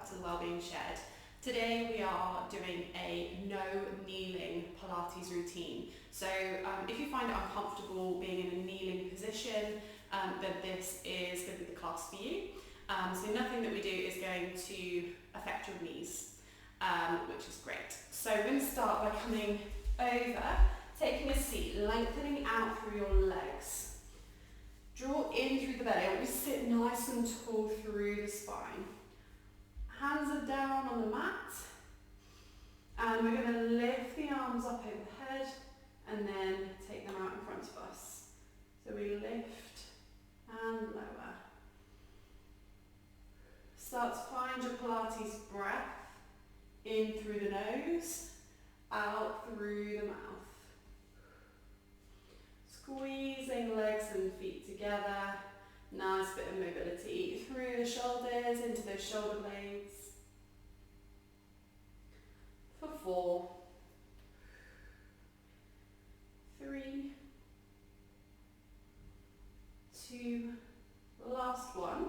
back to the Wellbeing Shed. Today we are doing a no kneeling Pilates routine. So if you find it uncomfortable being in a kneeling position, then this is going to be the class for you. So nothing that we do is going to affect your knees, which is great. So we're going to start by coming over, taking a seat, lengthening out through your legs. Draw in through the belly. I want you to sit nice and tall through the spine. Hands are down on the mat. And we're going to lift the arms up overhead and then take them out in front of us. So we lift and lower. Start to find your Pilates breath in through the nose, out through the mouth. Squeezing legs and feet together. Nice bit of mobility through the shoulders, into those shoulder blades. For 4, 3, 2, last one.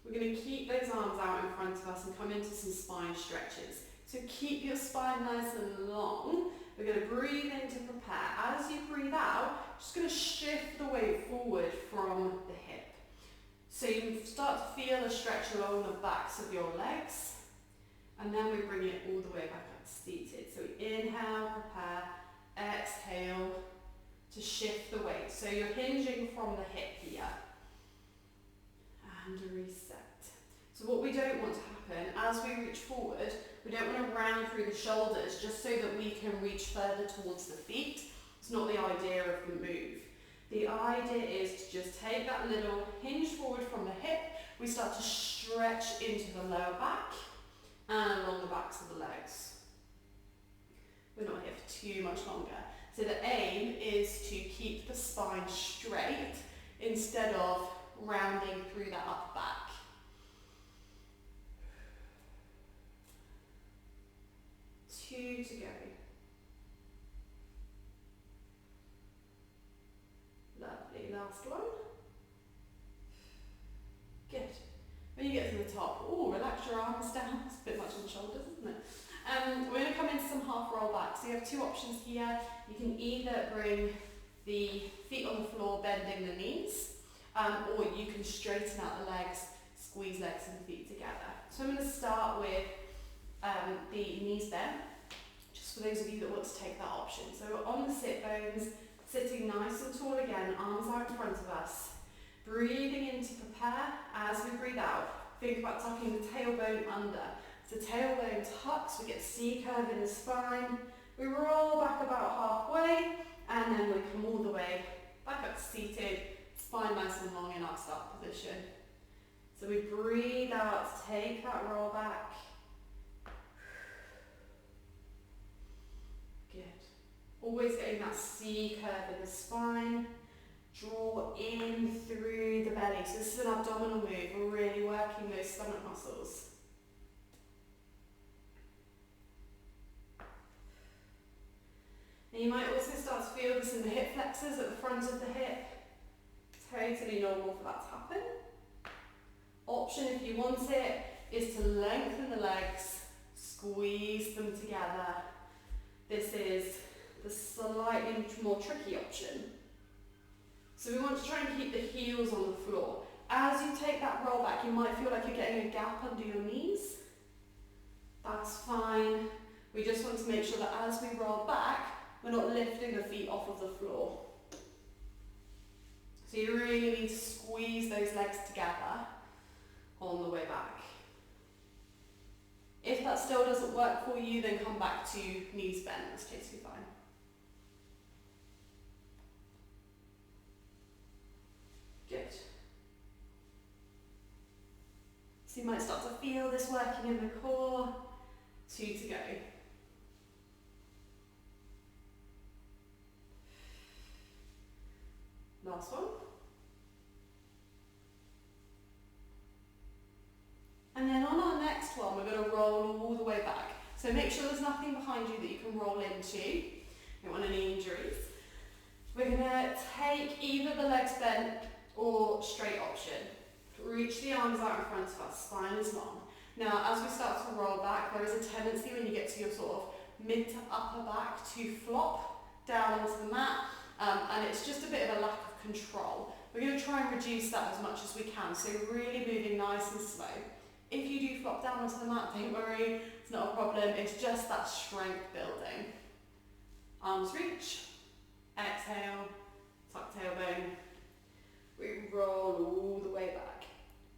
We're going to keep those arms out in front of us and come into some spine stretches. So keep your spine nice and long. We're going to breathe in to prepare. As you breathe out, just going to shift the weight forward from the hip. So you can start to feel a stretch along the backs of your legs. And then we bring it all the way back up to seated. So we inhale, prepare, exhale to shift the weight. So you're hinging from the hip here. And reset. So what we don't want to happen, as we reach forward, we don't want to round through the shoulders just so that we can reach further towards the feet. It's not the idea of the move. The idea is to just take that little hinge forward from the hip. We start to stretch into the lower back and along the backs of the legs. We're not here for too much longer. So the aim is to keep the spine straight instead of rounding through that upper back. Two to go. Lovely, last one. Good. When you get to the top, relax your arms down. It's a bit much on the shoulders, isn't it? We're going to come into some half roll back. So you have two options here. You can either bring the feet on the floor, bending the knees, or you can straighten out the legs, squeeze legs and feet together. So I'm going to start with the knees bent, just for those of you that want to take that option. So we're on the sit bones, sitting nice and tall again, arms out in front of us. Breathing in to prepare. As we breathe out, think about tucking the tailbone under. So tailbone tucks, we get C curve in the spine. We roll back about halfway, and then we come all the way back up to seated, spine nice and long in our start position. So we breathe out, take that roll back. Good. Always getting that C curve in the spine. Draw in through the belly. So this is an abdominal move. We're really working those stomach muscles. And you might also start to feel this in the hip flexors at the front of the hip. Totally normal for that to happen. Option, if you want it, is to lengthen the legs, squeeze them together. This is the slightly more tricky option. So we want to try and keep the heels on the floor. As you take that roll back, you might feel like you're getting a gap under your knees. That's fine. We just want to make sure that as we roll back, we're not lifting the feet off of the floor. So you really need to squeeze those legs together on the way back. If that still doesn't work for you, then come back to knees bent. That's totally fine. Good. So you might start to feel this working in the core. 2 to go. Last one. And then on our next one, we're going to roll all the way back. So make sure there's nothing behind you that you can roll into. You don't want any injuries. We're going to take either the legs bent or straight option. Reach the arms out in front of us, spine is long. Now, as we start to roll back, there is a tendency when you get to your sort of mid to upper back to flop down onto the mat, and it's just a bit of a lack of control. We're going to try and reduce that as much as we can, so really moving nice and slow. If you do flop down onto the mat, don't worry, it's not a problem, it's just that strength building. Arms reach, exhale, tuck tailbone. We roll all the way back.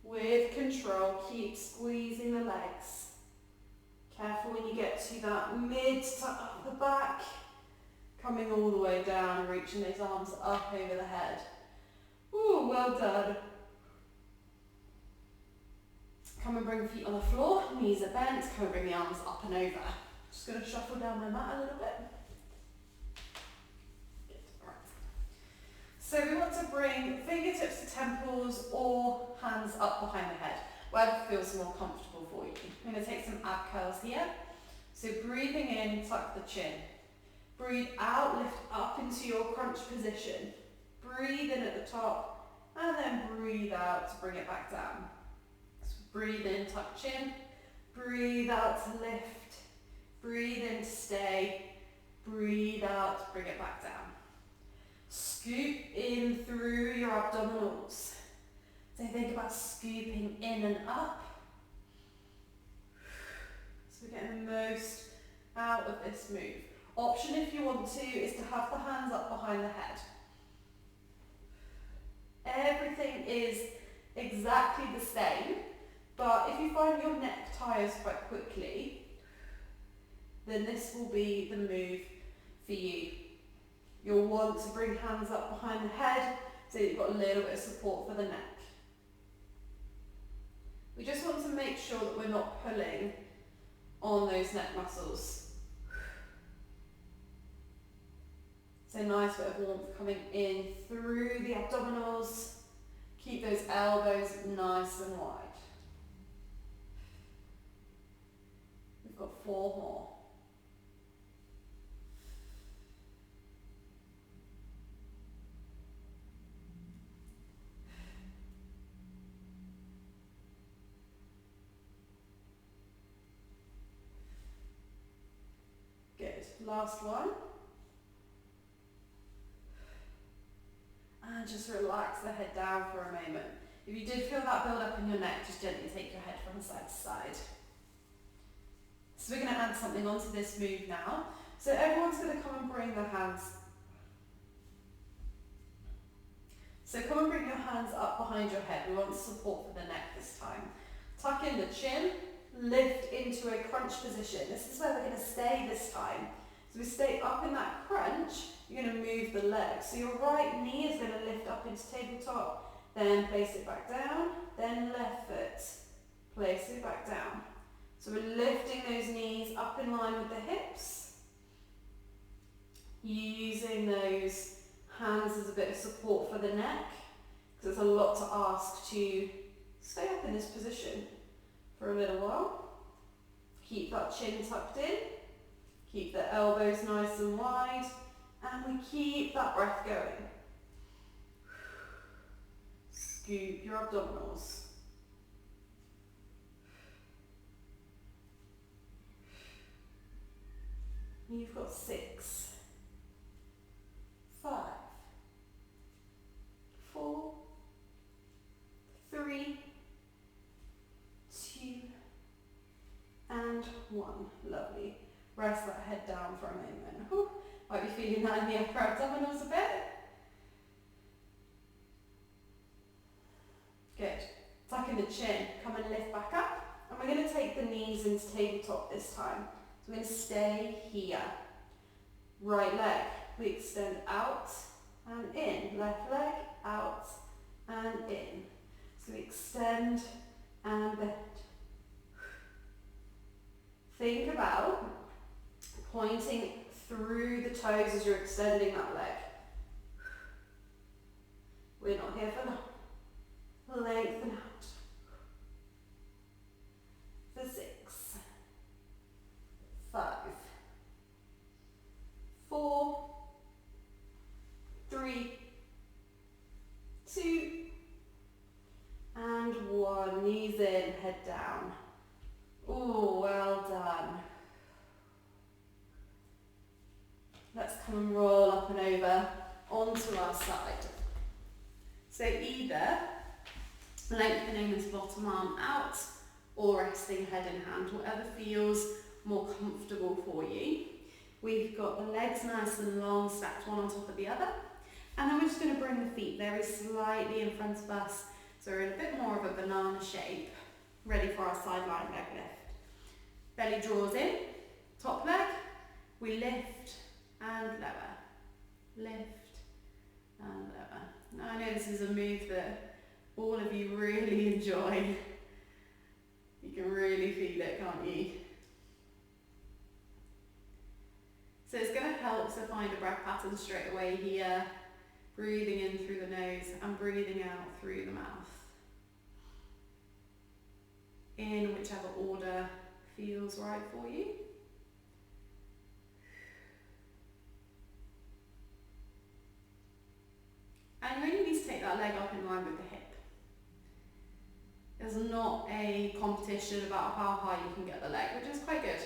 With control, keep squeezing the legs. Careful when you get to that mid to upper back, coming all the way down and reaching those arms up over the head. Ooh, well done. Come and bring feet on the floor, knees are bent, come and bring the arms up and over. Just going to shuffle down my mat a little bit. Good, all right. So we want to bring fingertips to temples or hands up behind the head, wherever feels more comfortable for you. I'm going to take some ab curls here. So breathing in, tuck the chin. Breathe out, lift up into your crunch position. Breathe in at the top, and then breathe out to bring it back down. So breathe in, tuck chin. Breathe out to lift. Breathe in to stay. Breathe out to bring it back down. Scoop in through your abdominals. So think about scooping in and up. So we're getting the most out of this move. Option, if you want to, is to have the hands up behind the head. Everything is exactly the same, but if you find your neck tires quite quickly, then this will be the move for you. You'll want to bring hands up behind the head so you've got a little bit of support for the neck. We just want to make sure that we're not pulling on those neck muscles. So nice bit of warmth coming in through the abdominals. Keep those elbows nice and wide. We've got 4 more. Good. Last one. And just relax the head down for a moment. If you did feel that build up in your neck, just gently take your head from side to side. So we're going to add something onto this move now. So everyone's going to come and bring their hands. So come and bring your hands up behind your head. We want support for the neck this time. Tuck in the chin, lift into a crunch position. This is where we're going to stay this time. So we stay up in that crunch, you're going to move the legs. So your right knee is going to lift up into tabletop, then place it back down, then left foot, place it back down. So we're lifting those knees up in line with the hips, using those hands as a bit of support for the neck, because it's a lot to ask to stay up in this position for a little while. Keep that chin tucked in. Keep the elbows nice and wide, and we keep that breath going. Scoop your abdominals. You've got 6, 5, 4, 3, 2, and 1. Lovely. Rest that head down for a moment. Whew. Might be feeling that in the upper abdominals a bit. Good. Tuck in the chin. Come and lift back up. And we're going to take the knees into tabletop this time. So we're going to stay here. Right leg. We extend out and in. Left leg out and in. So we extend and bend. Think about pointing through the toes as you're extending that leg. We're not here for long. Lengthen out. For 6, 5, 4, 3, 2, and 1. Knees in, head down. Ooh, well done. Let's come and roll up and over onto our side. So either lengthening this bottom arm out or resting head in hand, whatever feels more comfortable for you. We've got the legs nice and long, stacked one on top of the other. And then we're just going to bring the feet very slightly in front of us, so we're in a bit more of a banana shape, ready for our sideline leg lift. Belly draws in, top leg, we lift and lower, lift and lower. Now I know this is a move that all of you really enjoy. You can really feel it, can't you? So it's going to help to find a breath pattern straight away here. Breathing in through the nose and breathing out through the mouth. In whichever order feels right for you. And you only need to take that leg up in line with the hip. There's not a competition about how high you can get the leg, which is quite good,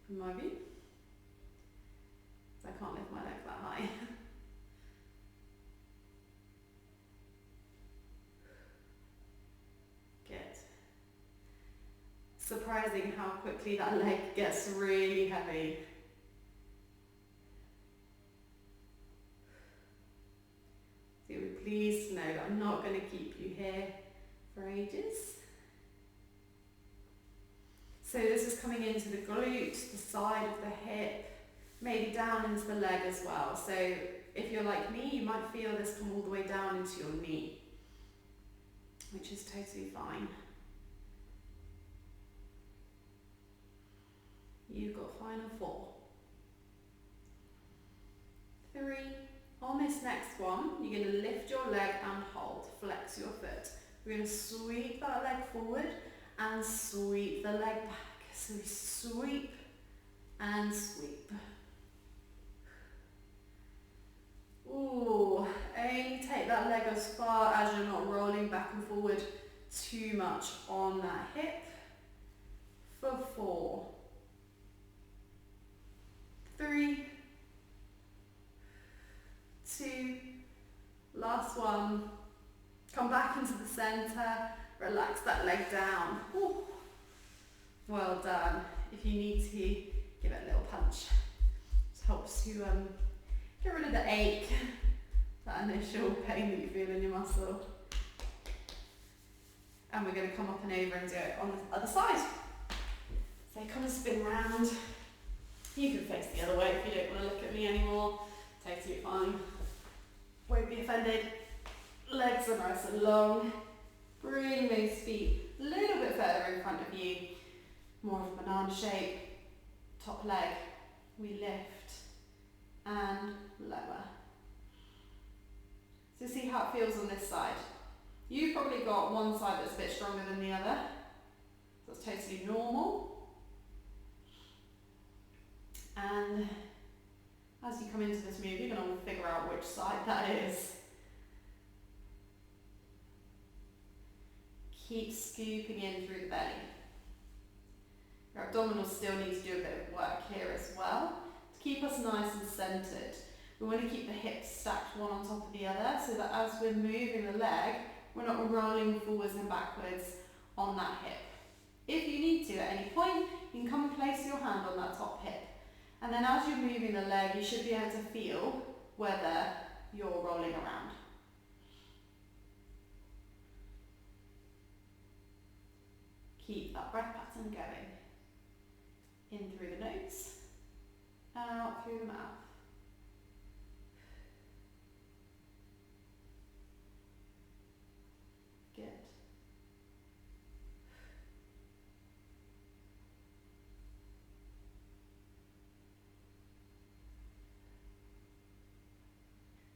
in my view. I can't lift my leg that high. Good. Surprising how quickly that leg gets really heavy. So you'll be pleased to know that I'm not going to keep you here for ages. So this is coming into the glute, the side of the hip, maybe down into the leg as well. So if you're like me, you might feel this come all the way down into your knee, which is totally fine. You've got final 4. 3. On this next one, you're going to lift your leg and hold, flex your foot. We're going to sweep that leg forward and sweep the leg back. So we sweep and sweep. Ooh, only take that leg as far as you're not rolling back and forward too much on that hip. For 4. 3. 2. Last one. Come back into the center. Relax that leg down. Ooh. Well done. If you need to, give it a little punch. It helps to get rid of the ache, that initial pain that you feel in your muscle. And we're going to come up and over and do it on the other side. So come and spin round. You can face the other way if you don't want to look at me anymore. Totally fine. Won't be offended. Legs are nice and long. Bring those feet a little bit further in front of you. More of a banana shape. Top leg. We lift and lower. So see how it feels on this side. You've probably got one side that's a bit stronger than the other. That's totally normal. And as you come into this move, you're going to figure out which side that is. Keep scooping in through the belly. Your abdominals still need to do a bit of work here as well to keep us nice and centered. We want to keep the hips stacked one on top of the other so that as we're moving the leg, we're not rolling forwards and backwards on that hip. If you need to at any point, you can come and place your hand on that top hip. And then as you're moving the leg, you should be able to feel whether you're rolling around. Keep that breath pattern going. In through the nose, out through the mouth. Good.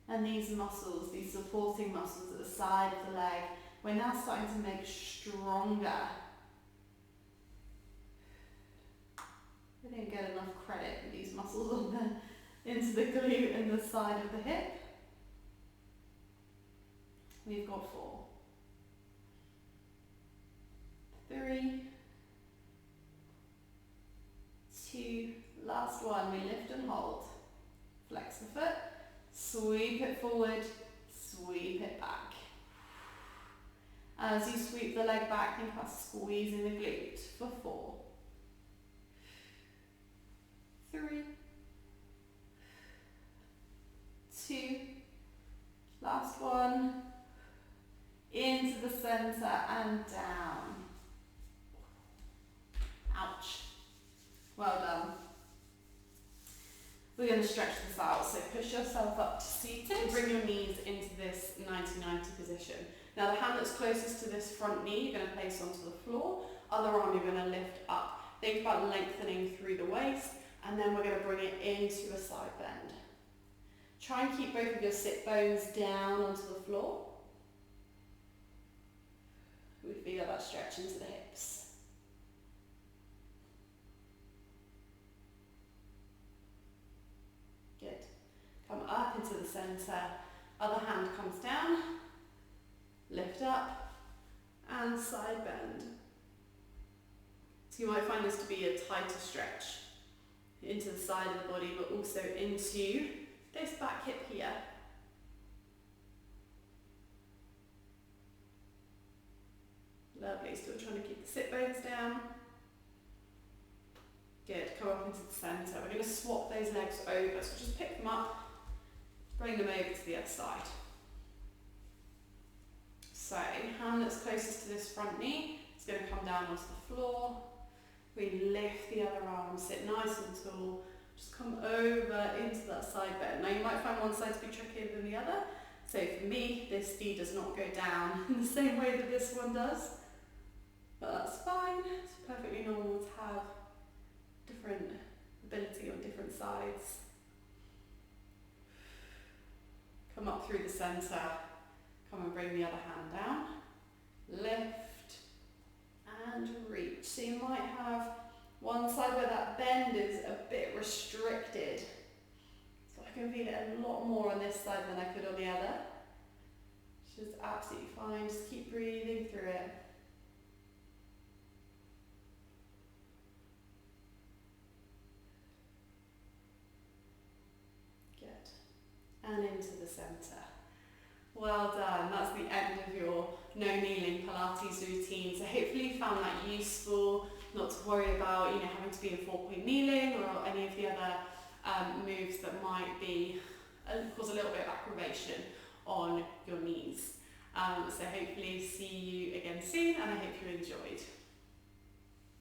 And these muscles, these supporting muscles at the side of the leg, we're now starting to make stronger. We don't get enough credit for these muscles on into the glute and the side of the hip. We've got 4. 3. Sweep it forward, sweep it back. As you sweep the leg back, think about squeezing the glute for 4, 3, 2, last one, into the center and down. Ouch. Well done. We're going to stretch this out, so push yourself up to seated. Bring your knees into this 90-90 position. Now the hand that's closest to this front knee, you're going to place onto the floor. Other arm you're going to lift up. Think about lengthening through the waist, and then we're going to bring it into a side bend. Try and keep both of your sit bones down onto the floor. We feel that stretch into the hips. Good. Come up into the center. Other hand comes down. Lift up and side bend. So you might find this to be a tighter stretch into the side of the body, but also into this back hip here. Lovely, still trying to keep the sit bones down. Good, come up into the centre. We're going to swap those legs over, so just pick them up, bring them over to the other side. So, hand that's closest to this front knee is going to come down onto the floor. We lift the other arm, sit nice and tall, just come over into that side bend. Now you might find one side to be trickier than the other, so for me, this knee does not go down in the same way that this one does. But that's fine, it's perfectly normal to have different ability on different sides. Come up through the centre, come and bring the other hand down, lift and reach. So you might have one side where that bend is a bit restricted. So I can feel it a lot more on this side than I could on the other. Which is absolutely fine, just keep breathing through it. And into the centre. Well done, that's the end of your no kneeling Pilates routine. So hopefully you found that useful, not to worry about having to be in 4-point kneeling or any of the other moves that might be cause a little bit of aggravation on your knees. So hopefully see you again soon, and I hope you enjoyed.